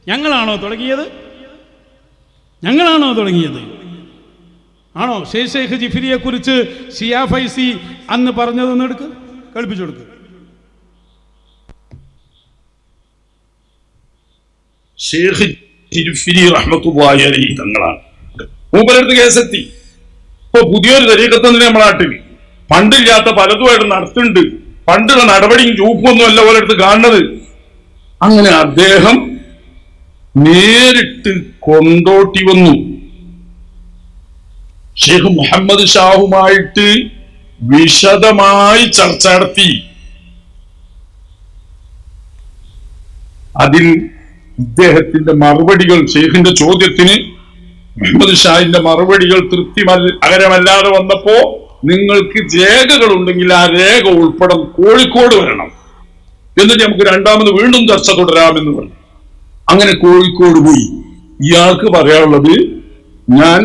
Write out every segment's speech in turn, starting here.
ഞങ്ങളാണോ തുടങ്ങിയത്? ഞങ്ങളാണോ തുടങ്ങിയത്? ആണോ? ഷെയ്ഖ് ജിഫ്രിയെ കുറിച്ച് ഷിയാ ഫൈസി അന്ന് പറഞ്ഞതൊന്ന് എടുക്ക്, കളിപ്പിച്ചു കൊടുക്ക്. ഷെയ്ഖ് ജിഫ്രി റഹ്മത്തുള്ളാഹി അലൈഹി തങ്ങളാണ്. മൂപ്പരടുത്ത് കേസെത്തി. ഇപ്പൊ പുതിയൊരു തരീഖത്ത് നമ്മളെ നാട്ടിൽ പണ്ടില്ലാത്ത പലതുമായിട്ട് നടത്തുന്നുണ്ട്. പണ്ടുള്ള നടപടിയും ചൂപ്പൊന്നും അല്ല ഓരോരുത്ത് കാണുന്നത്. അങ്ങനെ അദ്ദേഹം നേരിട്ട് കൊണ്ടോട്ടി വന്നു. ഷെയ്ഖ് മുഹമ്മദ് ഷാഹുമായിട്ട് വിശദമായി ചർച്ച നടത്തി. അതിൽ ഇദ്ദേഹത്തിന്റെ മറുപടികൾ, ഷെയ്ഖിന്റെ ചോദ്യത്തിന് മുഹമ്മദ് ഷാഹിന്റെ മറുപടികൾ തൃപ്തികരമല്ലാതെ വന്നപ്പോ നിങ്ങൾക്ക് രേഖകൾ ഉണ്ടെങ്കിൽ ആ രേഖ ഉൾപ്പെടെ കോഴിക്കോട് വരണം, എന്നിട്ട് നമുക്ക് രണ്ടാമത് വീണ്ടും ചർച്ച തുടരാമെന്ന് പറഞ്ഞു. അങ്ങനെ കോഴിക്കോട് പോയി. ഇയാൾക്ക് പറയാനുള്ളത്, ഞാൻ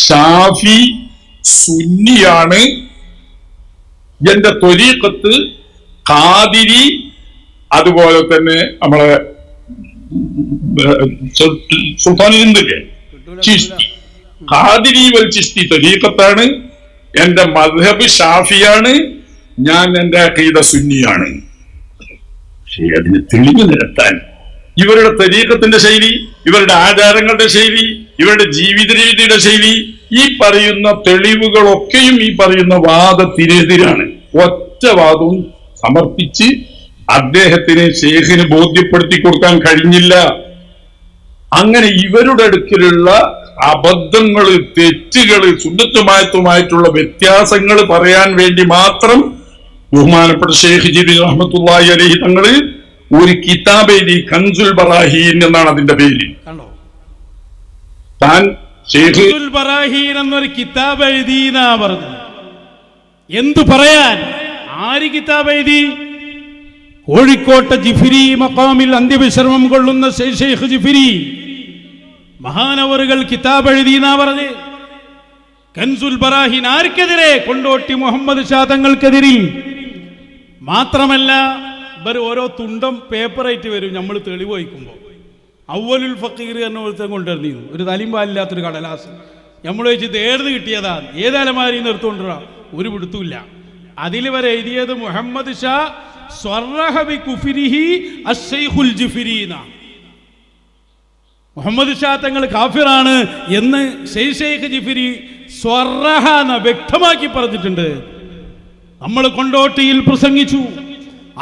ഷാഫി സുന്നിയാണ്, എന്റെ ത്വരീഖത്ത് ഖാദിരി, അതുപോലെ തന്നെ നമ്മളെ സുൽത്താനില്ലേ ചിശ്തി, ഖാദിരി വൽ ചിശ്തി ത്വരീഖത്താണ്, എന്റെ മദ്ഹബ് ഷാഫിയാണ്, ഞാൻ എന്റെ അഖീദ സുന്നിയാണ്. പക്ഷേ അതിന് തെളിവ് നിരത്താൻ ഇവരുടെ ത്വരീഖത്തിന്റെ ശൈലി, ഇവരുടെ ആചാരങ്ങളുടെ ശൈലി, ഇവരുടെ ജീവിത രീതിയുടെ ശൈലി, ഈ പറയുന്ന തെളിവുകളൊക്കെയും ഈ പറയുന്ന വാദത്തിനെതിരാണ്. ഒറ്റ വാദവും സമർപ്പിച്ച് അദ്ദേഹത്തിന് ഷെയ്ഖിന് ബോധ്യപ്പെടുത്തി കൊടുക്കാൻ കഴിഞ്ഞില്ല. അങ്ങനെ ഇവരുടെ അടുക്കലുള്ള അബദ്ധങ്ങള്, തെറ്റുകള്, സുന്നത്തുമായിട്ടുള്ള വ്യത്യാസങ്ങൾ പറയാൻ വേണ്ടി മാത്രം ബഹുമാനപ്പെട്ട ഷെയ്ഖ് ജിഫ്രി റഹ്മത്തുള്ളാഹി അലൈഹി തങ്ങള് ഒരു കിതാബ് എഴുതി, കൻസുൽ ബറാഹീൻ എന്നാണ് അതിന്റെ പേര്. താൻ കൻസുൽ ബറാഹീൻ എന്നൊരു കിതാബ് എഴുതി എന്നാ പറഞ്ഞത്. എന്തു പറയാൻ? ആര് കിതാബ് എഴുതി? കോഴിക്കോട്ടെ ജിഫ്രി മഖാമിൽ അന്ത്യവിശ്രമം കൊള്ളുന്ന ഷെയ്ഖ് ജിഫ്രി മഹാനവറുകൾ കിതാബ് എഴുതി എന്നാ പറഞ്ഞ്. കൻസുൽ ബറാഹീൻ ആർക്കെതിരെ? കൊണ്ടോട്ടി മുഹമ്മദ് ഷാ തങ്ങൾക്കെതിരിൽ. മാത്രമല്ല ഇവർ ഓരോ തുണ്ടം പേപ്പറായിട്ട് വരും. നമ്മൾ തെളിവ് വഹിക്കുമ്പോൾ അവലുൽ ഫക്കീർ എന്ന ഒരുത്തം കൊണ്ടുവരുന്നു, ഒരു തലിമ്പാലില്ലാത്തൊരു കടലാസ്. നമ്മൾ വെച്ച് ഇത് ഏത് കിട്ടിയതാ, ഏതാലമാരി നിർത്തുകൊണ്ടിരാ, ഒരു പിടുത്തുമില്ല. അതിൽ വരെ എഴുതിയത് മുഹമ്മദ് ഷാ സ്വറഹ ബി കുഫ്രിഹി അശ്ശൈഖുൽ ജിഫ്രി എന്നാണ്. മുഹമ്മദ് ഷാ തങ്ങൾ കാഫിറാണ് എന്ന് ഷെയ്ഖ് ജിഫ്രി സ്വറഹ എന്ന വ്യക്തമാക്കി പറഞ്ഞിട്ടുണ്ട്. നമ്മൾ കൊണ്ടോട്ടിയിൽ പ്രസംഗിച്ചു,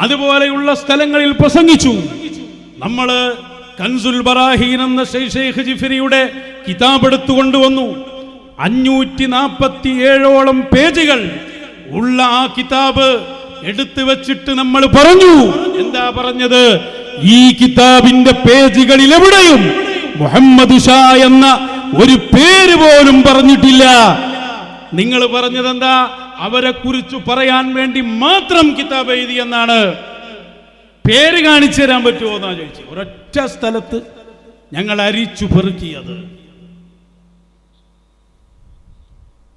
അതുപോലെയുള്ള സ്ഥലങ്ങളിൽ പ്രസംഗിച്ചു. നമ്മൾ കൻസുൽ ബറാഹീൻ എന്ന ഷെയ്ഖ് ജിഫ്രിയുടെ കിതാബ് എടുത്തുകൊണ്ടുവന്നു. 547ഓളം പേജുകൾ ഉള്ള ആ കിതാബ് എടുത്തു വെച്ചിട്ട് നമ്മൾ പറഞ്ഞു. എന്താ പറഞ്ഞത്? ഈ കിതാബിന്റെ പേജുകളിൽ എവിടെയും മുഹമ്മദ് ഷാ എന്ന ഒരു പേര് പോലും പറഞ്ഞിട്ടില്ല. നിങ്ങൾ പറഞ്ഞത് എന്താ? അവരെ കുറിച്ച് പറയാൻ വേണ്ടി മാത്രം കിതാബ് എഴുതി എന്നാണ്. പേര് കാണിച്ചു തരാൻ പറ്റുമോ എന്നാ ചോദിച്ചു. ഒരൊറ്റ സ്ഥലത്ത് ഞങ്ങൾ അരിച്ചു പെറുക്കിയത്.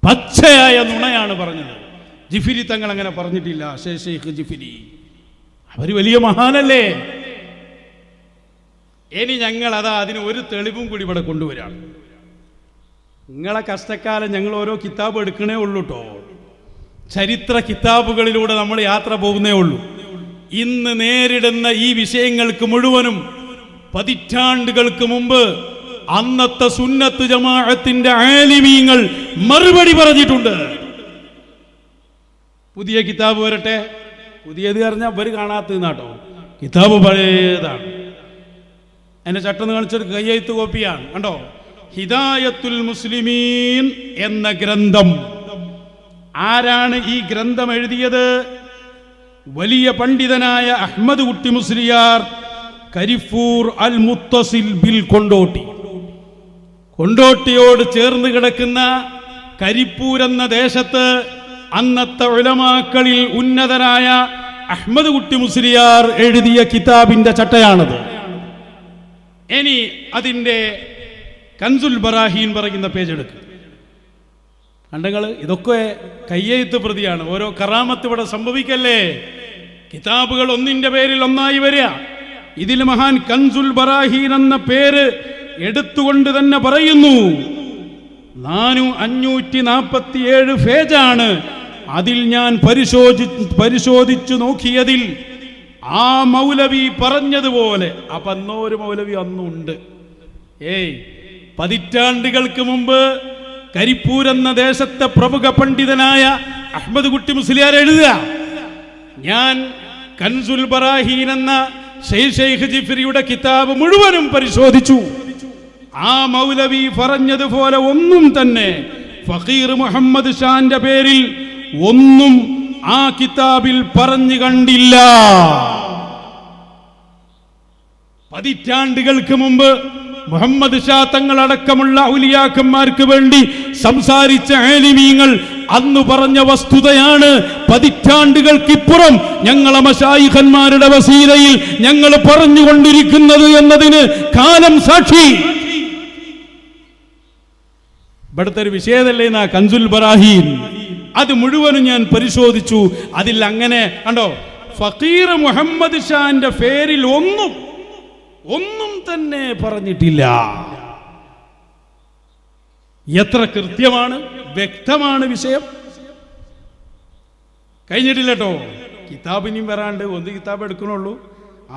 പച്ചയായ നുണയാണ് പറഞ്ഞത്. ജിഫ്രി തങ്ങൾ അങ്ങനെ പറഞ്ഞിട്ടില്ല. ഷെയ്ഖ് ജിഫ്രി അവർ വലിയ മഹാനല്ലേ. ഇനി ഞങ്ങൾ അതിന് ഒരു തെളിവും കൂടി ഇവിടെ കൊണ്ടുവരാം. നിങ്ങളെ കഷ്ടക്കാലം ഞങ്ങൾ ഓരോ കിതാബ് എടുക്കണേ ഉള്ളൂ കേട്ടോ. ചരിത്ര കിതാബുകളിലൂടെ നമ്മൾ യാത്ര പോകുന്നേ ഉള്ളൂ. ഇന്ന് നേരിടുന്ന ഈ വിഷയങ്ങൾക്ക് മുഴുവനും പതിറ്റാണ്ടുകൾക്ക് മുമ്പ് അന്നത്തെ സുന്നത്ത് ജമാഅത്തിന്റെ ആലിമീങ്ങൾ മറുപടി പറഞ്ഞിട്ടുണ്ട്. പുതിയ കിതാബ് വരട്ടെ. പുതിയത് പറഞ്ഞാൽ അവർ കാണാത്തതാട്ടോ. കിതാബ് പഴയതാണ്. എന്നെ ചട്ടന്ന് കാണിച്ചൊരു കയ്യെഴുത്ത് കോപ്പിയാണ്, കണ്ടോ? ഹിദായത്തുൽ മുസ്ലിമീൻ എന്ന ഗ്രന്ഥം. ആരാണ് ഈ ഗ്രന്ഥം എഴുതിയത്? വലിയ പണ്ഡിതനായ അഹ്മദ് കുട്ടി മുസ്ലിയാർ, കരിഫൂർ അൽ മുത്തസിൽ ബിൽ കൊണ്ടോട്ടി. കൊണ്ടോട്ടിയോട് ചേർന്ന് കിടക്കുന്ന കരിപ്പൂർ എന്ന ദേശത്ത് അന്നത്തെ ഉലമാക്കളിൽ ഉന്നതനായ അഹ്മദ് കുട്ടി മുസ്ലിയാർ എഴുതിയ കിതാബിന്റെ ചട്ടയാണത്. ഇനി അതിന്റെ കൻസുൽ ബറാഹീൻ പറയുന്ന പേജ് എടുക്കുക. കണ്ടങ്ങൾ, ഇതൊക്കെ കയ്യെഴുത്ത് പ്രതിയാണ്. ഓരോ കറാമത്ത് ഇവിടെ സംഭവിക്കല്ലേ. കിതാബുകൾ ഒന്നിന്റെ പേരിൽ ഒന്നായി വരിക. ഇതിൽ മഹാൻ കൻസുൽ ബറാഹീൻ എന്ന പേര് എടുത്തുകൊണ്ട് തന്നെ പറയുന്നു, 547 പേജാണ്. അതിൽ ഞാൻ പരിശോധിച്ചു നോക്കിയതിൽ ആ മൗലവി പറഞ്ഞതുപോലെ, അപ്പൊ അന്നൊരു മൗലവി അന്നുണ്ട്. പതിറ്റാണ്ടുകൾക്ക് മുമ്പ് കരിപ്പൂർ എന്ന ദേശത്തെ പ്രമുഖ പണ്ഡിതനായ അഹ്മദ് കുട്ടി മുസ്ലിയാർ എഴുതുക, ഞാൻ കൻസുൽ ബറാഹീൻ എന്ന ഷെയ്ഖ് ജിഫ്രിയുടെ കിതാബ് മുഴുവനും പരിശോധിച്ചു. ആ മൗലവി പറഞ്ഞതുപോലെ ഒന്നും തന്നെ ഫഖീർ മുഹമ്മദ് ഷാന്റെ പേരിൽ ഒന്നും ആ കിതാബിൽ പറഞ്ഞു കണ്ടില്ല. പതിറ്റാണ്ടുകൾക്ക് മുമ്പ് മുഹമ്മദ് ഷാ തങ്ങളടക്കമുള്ള ഔലിയാക്കന്മാർക്ക് വേണ്ടി സംസാരിച്ച ആലിമീങ്ങൾ അന്ന് പറഞ്ഞ വസ്തുതയാണ് പതിറ്റാണ്ടുകൾക്കിപ്പുറം ഞങ്ങളെ മശായിഖന്മാരുടെ വസീലയിൽ ഞങ്ങൾ പറഞ്ഞുകൊണ്ടിരിക്കുന്നത് എന്നതിന് കാലം സാക്ഷി. ഇവിടുത്തെ ഒരു വിഷയതല്ലേ കൻസുൽ ബറാഹീൻ, അത് മുഴുവനും ഞാൻ പരിശോധിച്ചു. അതിൽ അങ്ങനെ കണ്ടോ, ഫഖീർ മുഹമ്മദ് ഷാന്റെ പേരിൽ ഒന്നും തന്നെ പറഞ്ഞിട്ടില്ല. എത്ര കൃത്യമാണ്, വ്യക്തമാണ് വിഷയം. കഴിഞ്ഞിട്ടില്ല കേട്ടോ, കിതാബിനും വരാണ്ട് ഒന്ന് കിതാബ് എടുക്കണുള്ളൂ.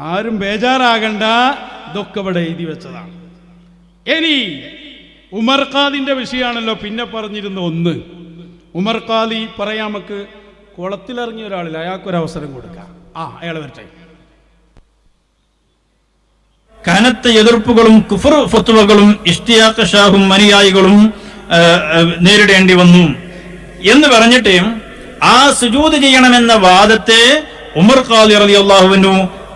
ആരും ബേജാറാകണ്ട, ഇതൊക്കെ ഇവിടെ എഴുതി വെച്ചതാണ്. ഇനി ഉമർ ഖാദിന്റെ വിഷയമാണല്ലോ പിന്നെ പറഞ്ഞിരുന്ന ഒന്ന്. ഉമർ ഖാദി പറയാം, നമുക്ക് കുളത്തിലിറങ്ങിയ ഒരാളില്ല, അയാൾക്കൊരവസരം കൊടുക്കാം. അയാൾ വരട്ടെ. കനത്ത എതിർപ്പുകളും കുഫർ ഫത്വകളും ഇഷ്തിയാഖ് ഷാഹും അനുയായികളും നേരിടേണ്ടി വന്നു എന്ന് പറഞ്ഞിട്ട് ആ സുജൂദ് ചെയ്യണമെന്ന വാദത്തെ ഉമർ ഖാദി റളിയല്ലാഹു അൻഹു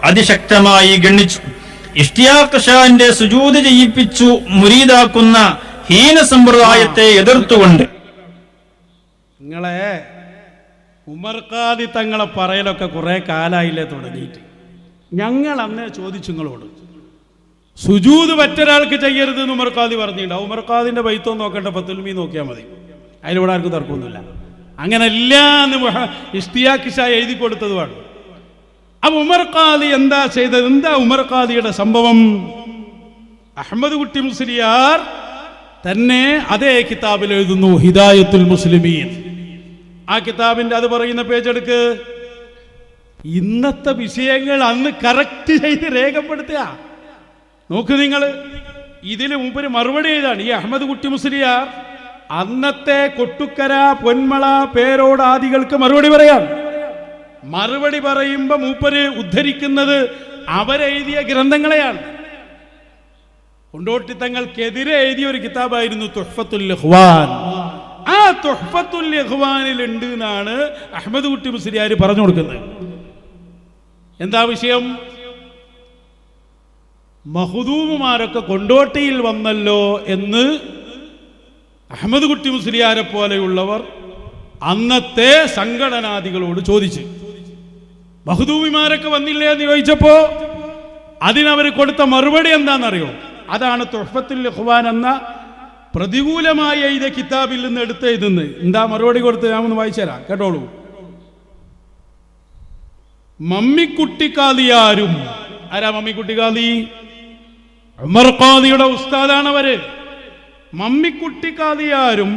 അതിശക്തമായി ഗണ്ണിച്ചു. ഇഷ്തിയാഖ് ഷാന്റെ സുജൂദ് ചെയ്യിപ്പിച്ചു മുരീദാക്കുന്ന ഹീന സമ്പ്രദായത്തെ എതിർത്തുകൊണ്ട് നിങ്ങളെ ഉമർ ഖാദി തങ്ങളെ പറയലൊക്കെ കുറെ കാലായില്ലേ തുടങ്ങിയിട്ട്. ഞങ്ങൾ അന്നേ ചോദിച്ചു നിങ്ങളോട്, സുജൂദ് മറ്റൊരാൾക്ക് ചെയ്യരുത് എന്ന് ഉമർ ഖാദി പറഞ്ഞിട്ടുണ്ടാവും. ഉമർ ഖാദിന്റെ ബൈത്തൊന്നും നോക്കണ്ട, ഫത്തുൽമി നോക്കിയാൽ മതി, അതിലൂടെ ആർക്കും തർക്കമൊന്നുമില്ല. അങ്ങനെ എന്ന് ഇഷ്തിയാഖ് ഷാ എഴുതി കൊടുത്തതുമാണ്. അപ്പൊ ഉമർ ഖാദി എന്താ ചെയ്തത്? എന്താ ഉമർ ഖാദിയുടെ സംഭവം? അഹ്മദ് കുട്ടി മുസ്ലിയാർ തന്നെ അതേ കിതാബിൽ എഴുതുന്നു, ഹിദായത്തുൽ മുസ്ലിമീൻ. ആ കിതാബിന്റെ അത് പറയുന്ന പേജ് എടുക്ക്. ഇന്നത്തെ വിഷയങ്ങൾ അന്ന് കറക്റ്റ് ചെയ്ത് രേഖപ്പെടുത്തുക. നോക്ക് നിങ്ങൾ, ഇതിന് മുമ്പ് മറുപടി എഴുതാണ് ഈ അഹ്മദ് കുട്ടി മുസ്ലിയാർ. അന്നത്തെ കൊട്ടുക്കര പൊന്മള പേരോട് ആദികൾക്ക് മറുപടി പറയാം. മറുപടി പറയുമ്പോ മൂപ്പര് ഉദ്ധരിക്കുന്നത് അവരെഴുതിയ ഗ്രന്ഥങ്ങളെയാണ്. കൊണ്ടോട്ടി തങ്ങൾക്കെതിരെ എഴുതിയ ഒരു കിതാബായിരുന്നു തുഹ്ഫത്തുൽ ഇഖ്വാൻ. ആ തുഹ്ഫത്തുൽ ഇഖ്വാനിൽ ഉണ്ട് എന്നാണ് അഹ്മദ് കുട്ടി മുസ്ലിയാർ പറഞ്ഞു കൊടുക്കുന്നത്. എന്താ വിഷയം? മഹ്ദൂമുമാരൊക്കെ കൊണ്ടോട്ടിയിൽ വന്നല്ലോ എന്ന് അഹ്മദ് കുട്ടി മുസ്ലിയാരെ പോലെയുള്ളവർ അന്നത്തെ സംഘടനാദികളോട് ചോദിച്ചു. മഹ്ദൂമിമാരൊക്കെ വന്നില്ലേ എന്ന് ചോദിച്ചപ്പോ അതിനവർ കൊടുത്ത മറുപടി എന്താണെന്നറിയോ? അതാണ് തുഹ്ഫത്തുൽ ഇഖ്വാൻ എന്ന പ്രതികൂലമായി എഴുതിയ കിതാബിൽ നിന്ന് എടുത്ത് എഴുതുന്നത്. എന്താ മറുപടി കൊടുത്ത് ഞാൻ ഒന്ന് വായിച്ചുതരാം, കേട്ടോളൂ. മമ്മിക്കുട്ടി ഖാദിയാരും, ആരാ മമ്മിക്കുട്ടി ഖാദി? ഉമർ ഖാദിയുടെ ഉസ്താദാണവര്. മമ്മിക്കുട്ടി ഖാദിയാരും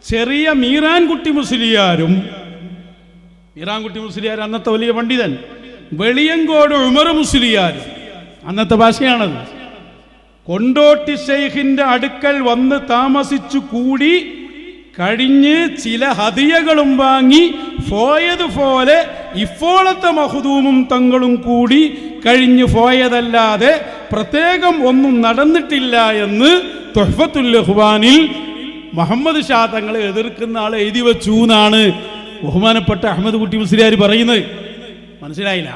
ചെറിയ മീറാൻകുട്ടി മുസ്ലിയാരും, മീറാൻകുട്ടി മുസ്ലിയാർ അന്നത്തെ വലിയ പണ്ഡിതൻ, വെളിയങ്കോട് ഉമർ മുസ്ലിയാരും, അന്നത്തെ ഭാഷയാണത്, കൊണ്ടോട്ടി ശൈഖിന്റെ അടുക്കൽ വന്ന് താമസിച്ചു കൂടി കഴിഞ്ഞ് ചില ഹദിയകളും വാങ്ങി പോയതുപോലെ ഇപ്പോഴത്തെ മഹ്ദൂമും തങ്ങളും കൂടി കഴിഞ്ഞു പോയതല്ലാതെ പ്രത്യേകം ഒന്നും നടന്നിട്ടില്ല എന്ന് തുഹ്ഫത്തുൽ ഇഖ്വാനിൽ മുഹമ്മദ് ഷാ തങ്ങളെ എതിർക്കുന്ന ആൾ എഴുതി വെച്ചു എന്നാണ് ബഹുമാനപ്പെട്ട അഹ്മദ് കുട്ടി മുസ്ലിയാർ പറയുന്നത്. മനസ്സിലായില്ല?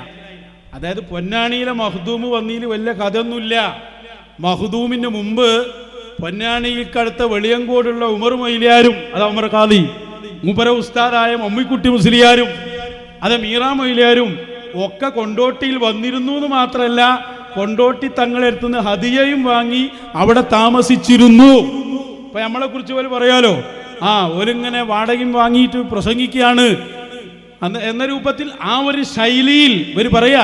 അതായത് പൊന്നാണിയിലെ മഹ്ദൂമ് വന്നതിൽ വലിയ കഥയൊന്നുമില്ല. മഹ്ദൂമിന് മുമ്പ് പൊന്നാണിക്കടുത്ത വെളിയങ്കോടുള്ള ഉമർ മൊയ്ലിയാരും, അതാ ഉമർ ഖാദി, മൂപ്പര ഉസ്താദായ മമ്മിക്കുട്ടി മുസ്ലിയാരും, അത് മീറാ മൊയ്ലിയാരും ഒക്കെ കൊണ്ടോട്ടിയിൽ വന്നിരുന്നു എന്ന് മാത്രമല്ല കൊണ്ടോട്ടി തങ്ങളെടുത്തുനിന്ന് ഹദിയയും വാങ്ങി അവിടെ താമസിച്ചിരുന്നു. ഇപ്പൊ നമ്മളെ കുറിച്ച് പോലെ പറയാലോ, ഒരിങ്ങനെ വാടകയും വാങ്ങിയിട്ട് പ്രസംഗിക്കുകയാണ് എന്ന രൂപത്തിൽ ആ ഒരു ശൈലിയിൽ ഇവർ പറയാ.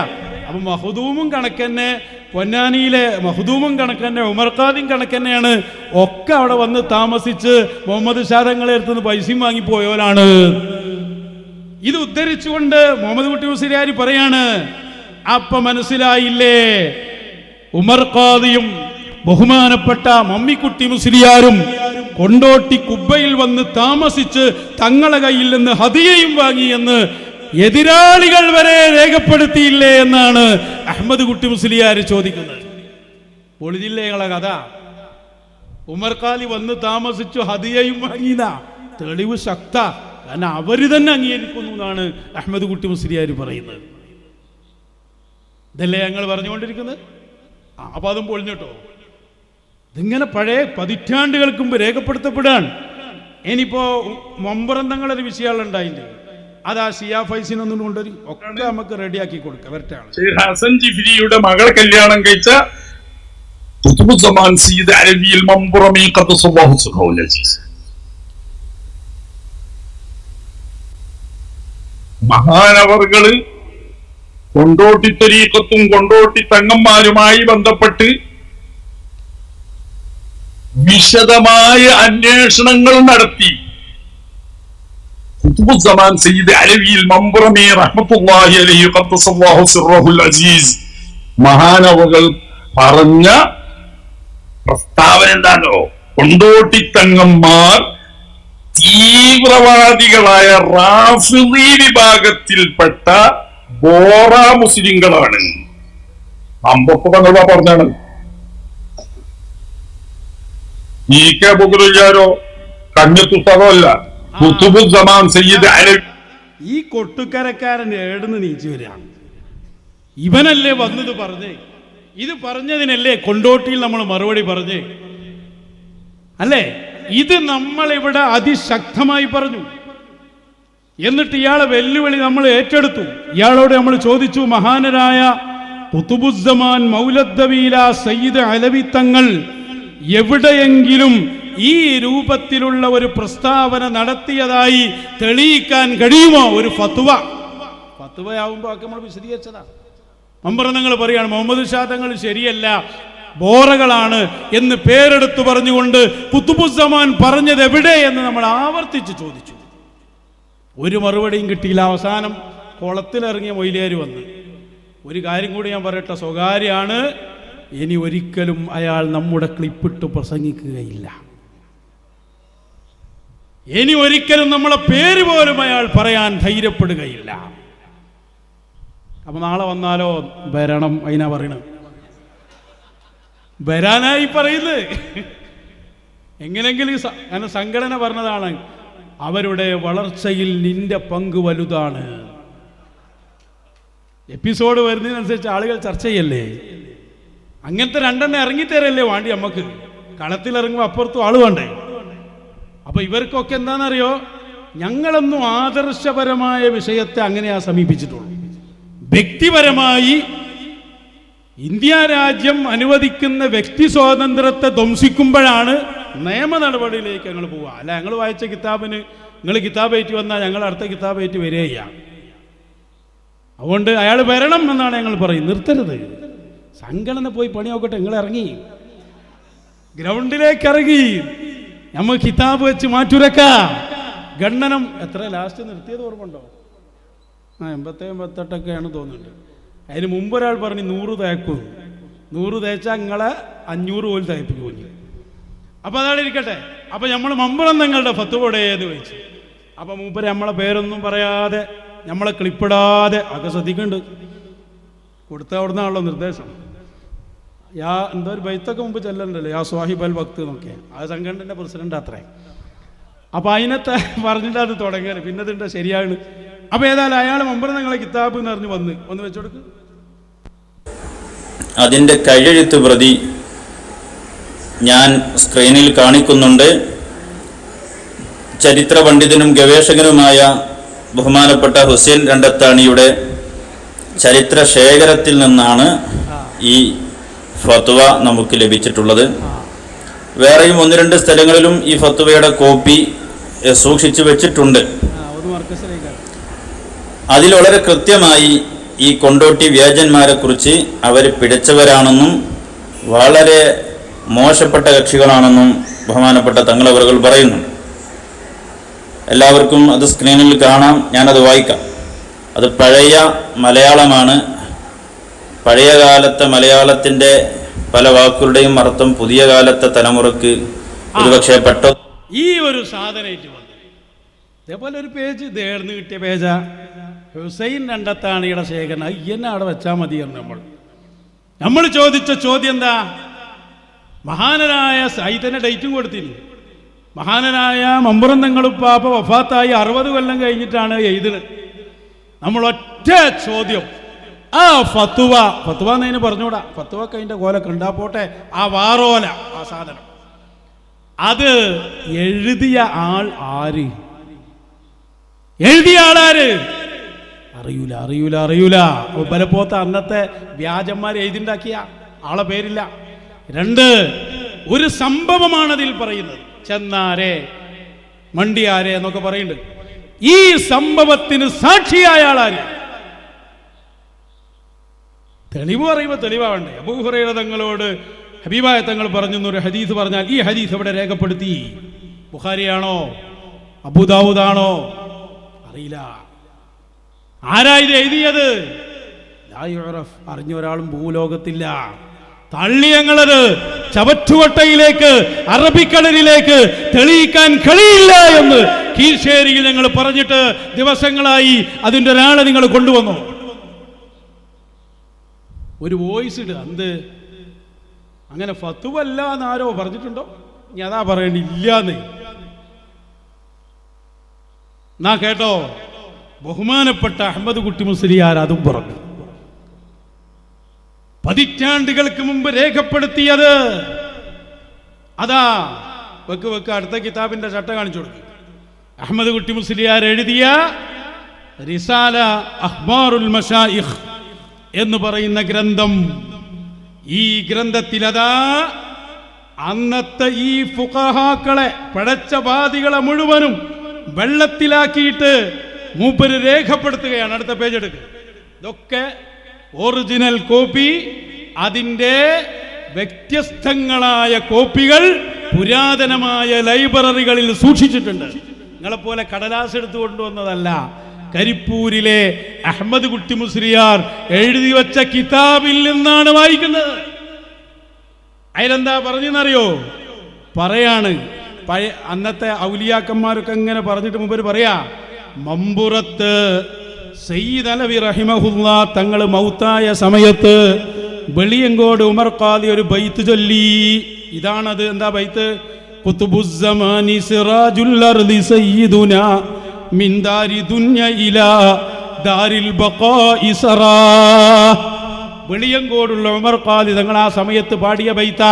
അപ്പൊ മഹദൂമും കണക്കന്നെ, പൊന്നാനിയിലെ മഹദൂമും കണക്കന്നെ, ഉമർ ഖാദിം കണക്കന്നെയാണ്. ഒക്കെ അവിടെ വന്ന് താമസിച്ച് മുഹമ്മദ് ഷാ തങ്ങളെ അടുത്തുനിന്ന് പൈസയും വാങ്ങി പോയവരാണ്. ഇത് ഉദ്ധരിച്ചുകൊണ്ട് മുഹമ്മദ് കുട്ടി മുസ്ലിയാർ പറയാണ്, അപ്പൊ മനസ്സിലായില്ലേ, ഉമർ ഖാദിയും ബഹുമാനപ്പെട്ട മമ്മിക്കുട്ടി മുസ്ലിയാരും കൊണ്ടോട്ടി കുബ്ബയിൽ വന്ന് താമസിച്ച് തങ്ങളെ കയ്യിൽ നിന്ന് ഹദിയയും വാങ്ങി എന്ന് എതിരാളികൾ വരെ രേഖപ്പെടുത്തിയില്ലേ എന്നാണ് അഹമ്മദ് കുട്ടി മുസ്ലിയാർ ചോദിക്കുന്നത്. പൊളിജില്ലകളെ കഥ. ഉമർ ഖാദി വന്ന് താമസിച്ചു, ഹദിയയും വാങ്ങിന തെളിവ് ശക്ത. കാരണം അവര് തന്നെ അംഗീകരിക്കുന്നു എന്നാണ് അഹമ്മദ് കുട്ടി മുസ്ലിയാർ പറയുന്നത്. ഇതല്ലേ ഞങ്ങൾ പറഞ്ഞുകൊണ്ടിരിക്കുന്നത്? അപ്പൊ അതും പൊളിഞ്ഞിട്ടോ. ഇതിങ്ങനെ പഴയ പതിറ്റാണ്ടുകൾക്ക് മുമ്പ് രേഖപ്പെടുത്തപ്പെടാൻ. ഇനിയിപ്പോ മമ്പറന്തങ്ങളൊരു വിഷയങ്ങളുണ്ടായിട്ടുണ്ട്, അതാ ഷിയാ ഫൈസിനൊന്നും കൊണ്ടൊരു ഒക്കെ നമുക്ക് റെഡിയാക്കി കൊടുക്കാം. വരട്ടാണ് ഹസൻ ജിഫ്രിയുടെ മകൾ കല്യാണം കഴിച്ച ഖുത്ബുസ്സമാൻ സയ്യിദ് അലവിയിൽ മമ്പുറമി ഖദ്ദസല്ലാഹു സിർറഹുൽ അസീസ് മഹാനവറുകള് കൊണ്ടോട്ടി തരീഖത്തും കൊണ്ടോട്ടി തങ്ങന്മാരുമായി ബന്ധപ്പെട്ട് വിശദമായ അന്വേഷണങ്ങൾ നടത്തി. ഖുത്ബുസ്സമാൻ സയ്യിദ് അലവിയിൽ മമ്പുറമി റഹ്മത്തുള്ളാഹി അലൈഹി ഖദ്ദസല്ലാഹു സിർറഹുൽ അസീസ് മഹാനവറുകൾ പറഞ്ഞ പ്രസ്താവന എന്താണോ, കൊണ്ടോട്ടി തങ്ങന്മാർ തീവ്രവാദികളായ റാഫിളി വിഭാഗത്തിൽപ്പെട്ട ബോറ മുസ്ലിങ്ങളാണ്. അമ്പൊക്കെ തങ്ങളാ പറഞ്ഞാണ്. ഈ കെ ബുഗുലുകാരോ കഞ്ഞത്തുസ്തകോ അല്ല. ഖുത്ബുസ്സമാൻ സയ്യിദ് അലവി ഈ കൊട്ടുക്കരക്കാരൻ ഏടുന്ന് നീച്ചു വരികയാണ്. ഇവനല്ലേ വന്നത് പറഞ്ഞേ? ഇത് പറഞ്ഞതിനല്ലേ കൊണ്ടോട്ടിയിൽ നമ്മൾ മറുപടി പറഞ്ഞേ അല്ലേ? ഇത് നമ്മളിവിടെ അതിശക്തമായി പറഞ്ഞു. എന്നിട്ട് ഇയാളെ വെല്ലുവിളി നമ്മൾ ഏറ്റെടുത്തു. ഇയാളോട് നമ്മൾ ചോദിച്ചു, മഹാനരായ ഖുത്ബുസ്സമാൻ മൗലദ്ദവീല സയ്യിദ് അലവി തങ്ങൾ എവിടെയെങ്കിലും ഈ രൂപത്തിലുള്ള ഒരു പ്രസ്താവന നടത്തിയതായി തെളിയിക്കാൻ കഴിയുമോ? ഒരു ഫത്വയാവുമ്പോ ഒക്കെ നമ്മൾ വിശദീകരിച്ചതാ. മമ്പറന്തങ്ങൾ പറയാണ് മുഹമ്മദ് ഷാ തങ്ങൾ ശരിയല്ല, ബോറകളാണ് എന്ന് പേരെടുത്തു പറഞ്ഞുകൊണ്ട് ഖുത്ബുസ്സമാൻ പറഞ്ഞത് എവിടെ എന്ന് നമ്മൾ ആവർത്തിച്ച് ചോദിച്ചു. ഒരു മറുപടിയും കിട്ടിയില്ല. അവസാനം കുളത്തിലിറങ്ങിയ മൊയ്ലിയാർ വന്ന്, ഒരു കാര്യം കൂടി ഞാൻ പറയട്ടെ, സ്വകാര്യാണ്, ഇനി ഒരിക്കലും അയാൾ നമ്മുടെ ക്ലിപ്പിട്ട് പ്രസംഗിക്കുകയില്ല. ഇനി ഒരിക്കലും നമ്മളെ പേര് പോലും അയാൾ പറയാൻ ധൈര്യപ്പെടുകയില്ല. അപ്പൊ നാളെ വന്നാലോ വരണം, അതിനാ പറയണത്, വരാനായി പറയുന്നത്. എങ്ങനെങ്കിലും അങ്ങനെ സംഘടന പറഞ്ഞതാണ്, അവരുടെ വളർച്ചയിൽ നിന്റെ പങ്ക് വലുതാണ്. എപ്പിസോഡ് വരുന്നതിനനുസരിച്ച് ആളുകൾ ചർച്ച ചെയ്യല്ലേ? അങ്ങനത്തെ രണ്ടെണ്ണം ഇറങ്ങിത്തരല്ലേ വേണ്ടി നമുക്ക്. കളത്തിലിറങ്ങുമ്പോൾ അപ്പുറത്തും ആള് വേണ്ടേ? അപ്പൊ ഇവർക്കൊക്കെ എന്താണെന്നറിയോ, ഞങ്ങളൊന്നും ആദർശപരമായ വിഷയത്തെ അങ്ങനെയാ സമീപിച്ചിട്ടുള്ളൂ. വ്യക്തിപരമായി ഇന്ത്യ രാജ്യം അനുവദിക്കുന്ന വ്യക്തി സ്വാതന്ത്ര്യത്തെ ധ്വംസിക്കുമ്പോഴാണ് നിയമ നടപടിയിലേക്ക് ഞങ്ങൾ പോവുക. അല്ല, ഞങ്ങൾ വായിച്ച കിതാബിന് നിങ്ങൾ കിതാബേറ്റ് വന്നാൽ ഞങ്ങൾ അടുത്ത കിതാബേറ്റ് വരികയില്ല. അതുകൊണ്ട് അയാൾ വരണം എന്നാണ് ഞങ്ങൾ പറയും. നിർത്തരുത്. സംഘടന പോയി പണി നോക്കട്ടെ. നിങ്ങൾ ഇറങ്ങി, ഗ്രൗണ്ടിലേക്ക് ഇറങ്ങി, നമ്മൾ കിതാബ് വെച്ച് മാറ്റുരക്ക. ഗണ്ണനം എത്ര ലാസ്റ്റ് നിർത്തിയത് ഓർമ്മയുണ്ടോ? 87-88ഒക്കെയാണ് തോന്നുന്നുണ്ട്. അതിന് മുമ്പ് ഒരാൾ പറഞ്ഞു 100 തേക്കും. 100 തേച്ചാൽ നിങ്ങളെ 500 പോലും തേപ്പിക്കും. അപ്പൊ അതാണ് ഇരിക്കട്ടെ. അപ്പൊ നമ്മൾ മമ്പറന്തങ്ങളുടെ ഫത്വയുടെ എന്ന് ചോദിച്ചു. അപ്പൊ മൂപ്പര് നമ്മളെ പേരൊന്നും പറയാതെ, നമ്മളെ ക്ലിപ്പിടാതെ ഒക്കെ ശ്രദ്ധിക്കുന്നുണ്ട്. കൊടുത്ത അവിടുന്നാണല്ലോ നിർദ്ദേശം. എന്തോ ഒരു ബൈത്തൊക്കെ മുമ്പ് ചെല്ലണ്ടല്ലോ, യാ സ്വാഹിബ് അൽ വക്ത് എന്നൊക്കെ. ആ സംഘടനയുടെ പ്രസിഡന്റ് അത്രേ. അപ്പൊ അതിനത്തെ പറഞ്ഞിട്ട് അത് തുടങ്ങാറ്. പിന്നെ അതിൻ്റെ ശരിയാണ്. അപ്പൊ ഏതായാലും അയാൾ മമ്പറന്തങ്ങളെ കിതാബ് എന്ന് പറഞ്ഞ് ഒന്ന് വെച്ചെടുക്ക്. അതിൻ്റെ കയ്യെഴുത്ത് പ്രതി ഞാൻ സ്ക്രീനിൽ കാണിക്കുന്നുണ്ട്. ചരിത്ര പണ്ഡിതനും ഗവേഷകനുമായ ബഹുമാനപ്പെട്ട ഹുസൈൻ രണ്ടത്താണിയുടെ ചരിത്ര ശേഖരത്തിൽ നിന്നാണ് ഈ ഫത്വ നമുക്ക് ലഭിച്ചിട്ടുള്ളത്. വേറെയും 1-2 സ്ഥലങ്ങളിലും ഈ ഫത്വയുടെ കോപ്പി സൂക്ഷിച്ചു വെച്ചിട്ടുണ്ട്. അതിൽ വളരെ കൃത്യമായി ഈ കൊണ്ടോട്ടി വ്യാജന്മാരെ കുറിച്ച് അവർ പിഴച്ചവരാണെന്നും വളരെ മോശപ്പെട്ട കക്ഷികളാണെന്നും ബഹുമാനപ്പെട്ട തങ്ങളവറുകൾ പറയുന്നു. എല്ലാവർക്കും അത് സ്ക്രീനിൽ കാണാം, ഞാനത് വായിക്കാം. അത് പഴയ മലയാളമാണ്. പഴയ കാലത്തെ മലയാളത്തിൻ്റെ പല വാക്കുകളുടെയും അർത്ഥം പുതിയ കാലത്തെ തലമുറക്ക് ഒരുപക്ഷെ പെട്ടോ ഈ ഒരു സാധനമായിട്ട് വന്നു. ഇതേപോലെ ഒരു പേജ് ദേർന്ന് കിട്ടിയ പേജാ. ഹുസൈൻ രണ്ടത്താണിയുടെ ശേഖരൻ എന്നെ അവിടെ വെച്ചാൽ മതിയെന്ന് നമ്മൾ ചോദിച്ച ചോദ്യം എന്താ? മഹാനരായ സൈതന്റെ ഡേറ്റും കൊടുത്തില്ല. മഹാനരായ മമ്പുറം തങ്ങളുപ്പാപ്പ വഫാത്തായി 60 കൊല്ലം കഴിഞ്ഞിട്ടാണ് എഴുതുന്നത്. നമ്മൾ ഒറ്റ ചോദ്യം, ആ ഫത്വ എന്നതിന് പറഞ്ഞൂടാ, ഫത്വക്ക് അതിൻ്റെ കോലൊക്കെ ഉണ്ടാ പോട്ടെ, ആ വാറോല, ആ സാധനം അത് എഴുതിയ ആൾ ആര്? എഴുതിയ ആളാര്? അറിയൂല. ബലപ്പോത്ത അന്നത്തെ വ്യാജന്മാർ എഴുതിണ്ടാക്കിയ ആളെ പേരില്ല. 2, ഒരു സംഭവമാണ് അതിൽ പറയുന്നത്. ചെന്നാരെ മണ്ടിയാരെ എന്നൊക്കെ പറയുന്നുണ്ട്. ഈ സംഭവത്തിന് സാക്ഷിയായ ആളാര്? തെളിവ് പറയുമ്പോൾ തെളിവാണ്ടേ? അബൂ ഹുറൈറ തങ്ങളോട് ഹബീബായ തങ്ങൾ പറഞ്ഞു ഒരു ഹദീസ് പറഞ്ഞാൽ ഈ ഹദീസ് എവിടെ രേഖപ്പെടുത്തി? ബുഖാരിയാണോ അബൂദാവൂദാണോ? അറിയില്ല. ആരാ ഇത് എഴുതിയത്? അറിഞ്ഞ ഒരാളും ഭൂലോകത്തില്ല. തള്ളിയങ്ങളത് ചവറ്റുകൊട്ടയിലേക്ക്, അറബിക്കടലിലേക്ക് തെളിയിക്കാൻ കഴിയില്ല എന്ന് കീഴ്ശേരിയിൽ ഞങ്ങൾ പറഞ്ഞിട്ട് ദിവസങ്ങളായി. അതിൻ്റെ ഒരാളെ നിങ്ങൾ കൊണ്ടുവന്നു. ഒരു വോയിസ് ഇടുക, എന്ത് അങ്ങനെ ഫത്വല്ല എന്നാരോ പറഞ്ഞിട്ടുണ്ടോ? ഇനി അതാ പറയണ്ടില്ലാന്ന്. എന്നാ കേട്ടോ, ബഹുമാനപ്പെട്ട അഹമ്മദ് കുട്ടി മുസ്ലിയാർ അതും പറഞ്ഞു. പതിറ്റാണ്ടുകൾക്ക് മുമ്പ് രേഖപ്പെടുത്തിയത് അതാ. വെക്ക് അടുത്ത കിതാബിന്റെ ചട്ട കാണിച്ചു കൊടുക്കും. അഹമ്മദ് കുട്ടി മുസ്ലിയാർ എഴുതിയ റിസാല അഖ്ബാറുൽ മശായിഖ് എന്ന് പറയുന്ന ഗ്രന്ഥം. ഈ ഗ്രന്ഥത്തിലതാ അന്നത്തെ ഈ ഫുഖഹാക്കളെ, പഴച്ചവാദികളെ മുഴുവനും വെള്ളത്തിലാക്കിയിട്ട് മൂപ്പര് രേഖപ്പെടുത്തുകയാണ്. അടുത്ത പേജ് എടുക്കുക. ഇതൊക്കെ ഒറിജിനൽ കോപ്പി. അതിൻ്റെ വ്യത്യസ്തങ്ങളായ കോപ്പികൾ പുരാതനമായ ലൈബ്രറികളിൽ സൂക്ഷിച്ചിട്ടുണ്ട്. നിങ്ങളെപ്പോലെ കടലാസ് എടുത്തു കൊണ്ടുവന്നതല്ല. കരിപ്പൂരിലെ അഹമ്മദ് കുട്ടി മുസ്ലിയാർ എഴുതി വച്ച കിതാബിൽ നിന്നാണ് വായിക്കുന്നത്. അതിലെന്താ പറഞ്ഞെന്നറിയോ? പറയാണ് അന്നത്തെ ഔലിയാക്കന്മാരൊക്കെ ഇങ്ങനെ പറഞ്ഞിട്ട് മുമ്പ് പറയാ, മമ്പുറത്ത് സയ്യിദ് അലവി റഹിമഹുല്ലാ തങ്ങൾ മൗത്തായ സമയത്ത് വെളിയങ്കോട് ഉമർ ഖാദി ഒരു ബൈത്ത് ചൊല്ലി. ഇതാണത്. എന്താ ബൈത്ത്? ഖുതുബുസ്സമാനി സിറാജുൽ അർദി സയ്യിദുനാ മിൻ ദാരി ദുനിയ ഇലാ ദാരിൽ ബഖാഇ സറാ. വെളിയങ്കോടുള്ള ഉമർ ഖാദി തങ്ങൾ ആ സമയത്ത് പാടിയ ബൈത്ത.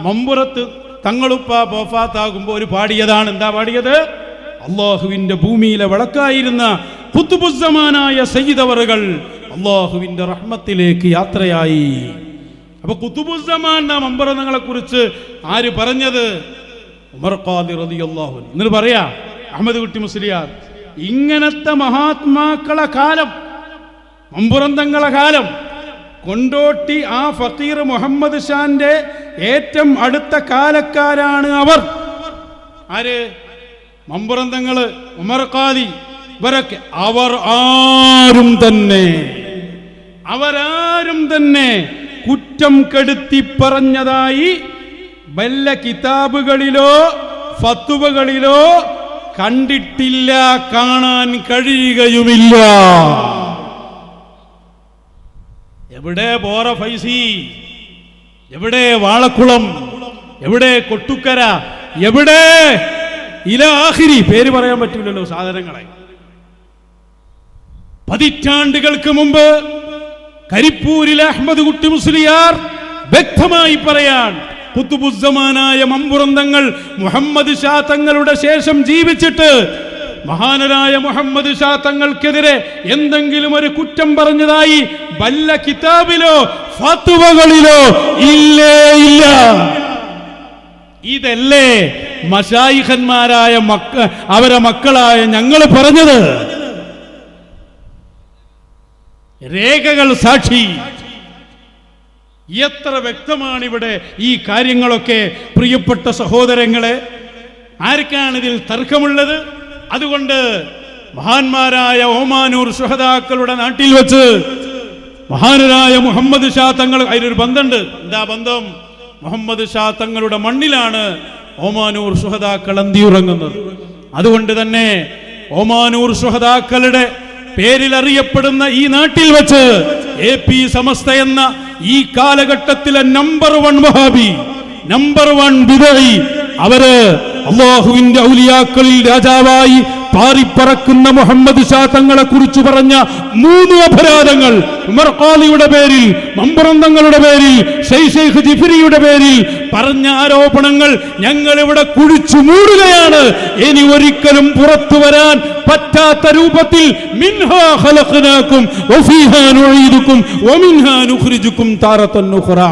മമ്പുറത്ത് തങ്ങളുപ്പ വഫാത്താകുമ്പോൾ ഒരു പാടിയതാണ്. എന്താ പാടിയത്? അള്ളാഹുവിന്റെ ഭൂമിയിലെ വിളക്കായിരുന്ന ഖുതുബുസ്സമാനായ സയ്യിദ് അവറുകൾ അള്ളാഹുവിന്റെ റഹ്മത്തിലേക്ക് യാത്രയായി. അപ്പൊ ഖുതുബുസ്സമാൻ മമ്പുറ തങ്ങളെ കുറിച്ച് ആര് പറഞ്ഞത്? ഉമർ ഖാദി റളിയല്ലാഹു അൻഹു. എന്നിട്ട് പറയാ അഹമ്മദ് കുട്ടി മുസ്ലിയാർ, ഇങ്ങനത്തെ മഹാത്മാക്കളെ കാലം, മമ്പുറം തങ്ങളെ കാലം, കൊണ്ടോട്ടി ആ ഫക്കീർ മുഹമ്മദ് ഷാന്റെ ഏറ്റവും അടുത്ത കാലക്കാരാണ് അവർ. ആര്? മമ്പുറം തങ്ങള്, ഉമർ ഖാദി, ഇവരൊക്കെ. അവരാരും തന്നെ കുറ്റം കെടുത്തി പറഞ്ഞതായി വല്ല കിതാബുകളിലോ ഫത്വകളിലോ കണ്ടിട്ടില്ല, കാണാൻ കഴിയുകയുമില്ല. എവിടെ ബോറ ഫൈസി, എവിടെ വാളക്കുളം, എവിടെ കൊട്ടുക്കര, എവിടെ ഇലാഹിരി, പേര് പറയാൻ പറ്റില്ലല്ലോ സാധനങ്ങളെ. പതിറ്റാണ്ടുകൾക്ക് മുമ്പ് കരിപ്പൂരിലെ അഹമ്മദ് കുട്ടി മുസ്ലിയാർ വ്യക്തമായി പറയാൻ, ഖുതുബുസ്സമാനായ മമ്പുറം തങ്ങൾ മുഹമ്മദ് ഷാ തങ്ങളുടെ ശേഷം ജീവിച്ചിട്ട് മഹാനരായ മുഹമ്മദ് ഷാ തങ്ങൾക്കെതിരെ എന്തെങ്കിലും ഒരു കുറ്റം പറഞ്ഞതായി വല്ല കിതാബിലോ ഫത്വകളിലോ ഇല്ല. ഇതല്ലേ മശായിഖന്മാരായ അവരെ മക്കളായ ഞങ്ങൾ പറഞ്ഞത്? രേഖകൾ സാക്ഷി. എത്ര വ്യക്തമാണ് ഇവിടെ ഈ കാര്യങ്ങളൊക്കെ. പ്രിയപ്പെട്ട സഹോദരങ്ങളെ, ആർക്കാണ് ഇതിൽ തർക്കമുള്ളത്? അതുകൊണ്ട് മഹാന്മാരായ ഓമാനൂർ ശുഹദാക്കളുടെ നാട്ടിൽ വെച്ച് മഹാനരായ മുഹമ്മദ് ഷാ തങ്ങൾ, അതിലൊരു ബന്ധമുണ്ട്. എന്താ ബന്ധം? മുഹമ്മദ് ഷാ തങ്ങളുടെ മണ്ണിലാണ് ഓമാനൂർ ശുഹദാക്കൾ അന്തിയുറങ്ങുന്നത്. അതുകൊണ്ട് തന്നെ ഓമാനൂർ ശുഹദാക്കളുടെ പേരിൽ അറിയപ്പെടുന്ന ഈ നാട്ടിൽ വെച്ച് AP സമസ്ത എന്ന ഈ കാലഘട്ടത്തിലെ നമ്പർ 1 വഹാബി, നമ്പർ 1 ബിദഈ, അവര് അല്ലാഹുവിന്റെ ഔലിയാക്കളിൽ രാജാവായി പാറിപ്പറക്കുന്ന മുഹമ്മദ് ഷാ തങ്ങളെ കുറിച്ച് പറഞ്ഞ 3 അപരാധങ്ങൾ, ഉമർ ഖാലിയുടെ പേരിൽ, മമ്പുറം തങ്ങളുടെ പേരിൽ, ശൈഖ് ജിഫ്രിയുടെ പേരിൽ പറഞ്ഞ ആരോപണങ്ങൾ ഞങ്ങൾ ഇവിടെ കുഴിച്ചു മൂടുകയാണ്. ഇനി ഒരിക്കലും പുറത്തു വരാൻ പറ്റാത്ത രൂപത്തിൽ മിൻഹാ ഖലഖനാകും വഫീഹാ നുഈദുകും വമിൻഹാ നുഖ്രിജുകും താറത്തൻ ഉഖ്റാ